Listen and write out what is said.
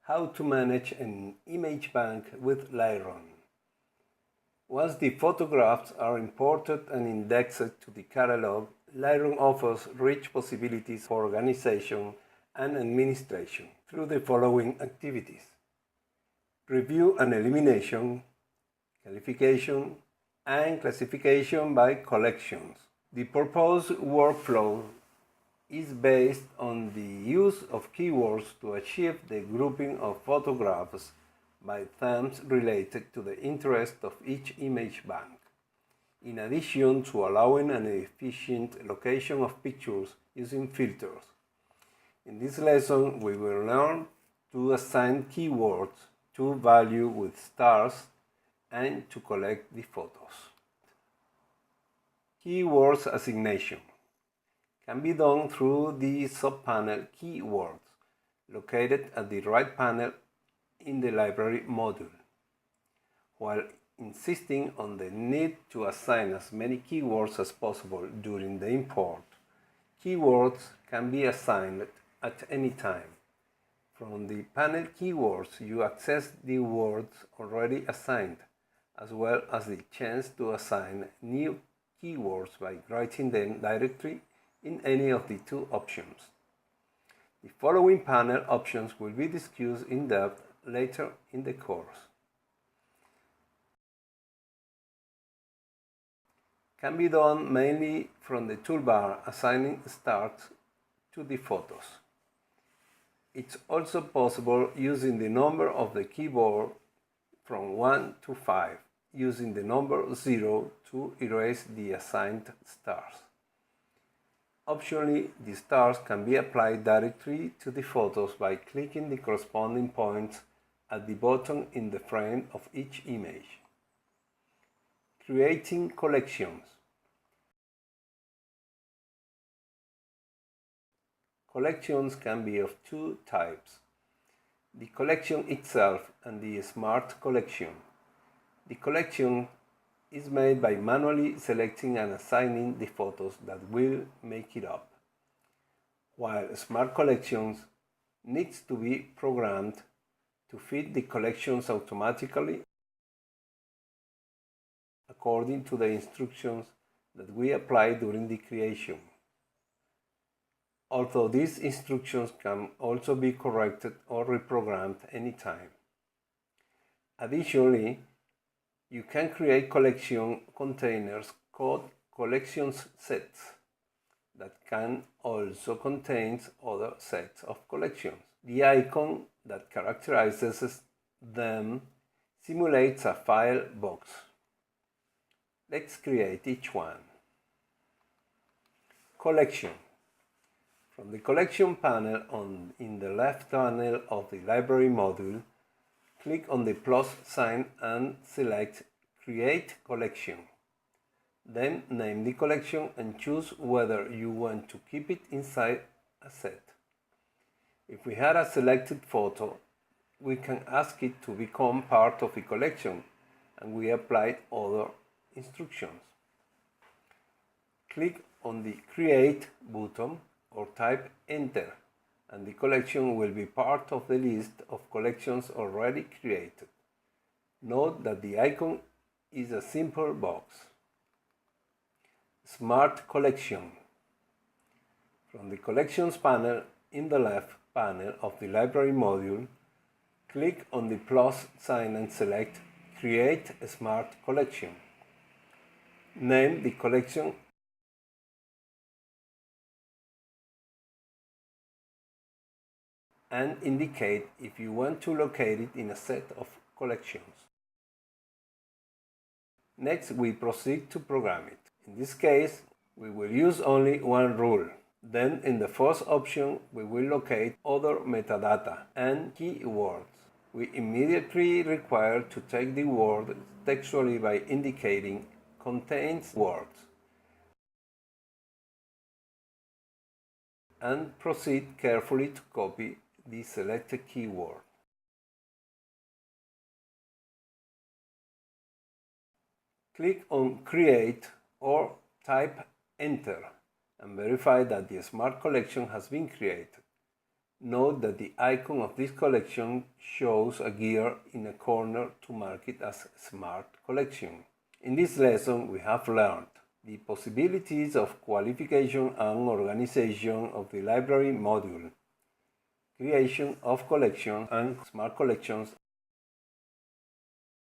How to manage an image bank with Lightroom. Once the photographs are imported and indexed to the catalog, Lightroom offers rich possibilities for organization and administration through the following activities: review and elimination, qualification, and classification by collections. The proposed workflow is based on the use of keywords to achieve the grouping of photographs by themes related to the interest of each image bank, in addition to allowing an efficient location of pictures using filters. In this lesson, we will learn to assign keywords to value with stars and to collect the photos. Keywords assignation can be done through the subpanel Keywords, located at the right panel in the library module. While insisting on the need to assign as many keywords as possible during the import, keywords can be assigned at any time. From the panel Keywords, you access the words already assigned, as well as the chance to assign new keywords by writing them directly in any of the two options. The following panel options will be discussed in depth later in the course. Can be done mainly from the toolbar assigning stars to the photos. It's also possible using the number of the keyboard from 1 to 5, using the number 0 to erase the assigned stars. Optionally, the stars can be applied directly to the photos by clicking the corresponding points at the bottom in the frame of each image. Creating collections. Collections can be of two types: the collection itself and the Smart Collection. The collection is made by manually selecting and assigning the photos that will make it up, while Smart Collections needs to be programmed to fit the collections automatically according to the instructions that we apply during the creation, although these instructions can also be corrected or reprogrammed anytime. Additionally, you can create collection containers called collections sets that can also contain other sets of collections. The icon that characterizes them simulates a file box. Let's create each one. Collection. From the collection panel in the left panel of the library module, click on the plus sign and select Create Collection. Then name the collection and choose whether you want to keep it inside a set. If we had a selected photo, we can ask it to become part of the collection, and we applied other instructions. Click on the Create button or type Enter, and the collection will be part of the list of collections already created. Note that the icon is a simple box. Smart Collection. From the Collections panel in the left panel of the library module, click on the plus sign and select Create a Smart Collection. Name the collection and indicate if you want to locate it in a set of collections. Next, we proceed to program it. In this case, we will use only one rule. Then, in the first option, we will locate other metadata and keywords. We immediately require to take the word textually by indicating Contains words and proceed carefully to copy the selected keyword. Click on Create or type Enter and verify that the Smart Collection has been created. Note that the icon of this collection shows a gear in a corner to mark it as Smart Collection. In this lesson, we have learned the possibilities of qualification and organization of the library module, creation of collections and smart collections,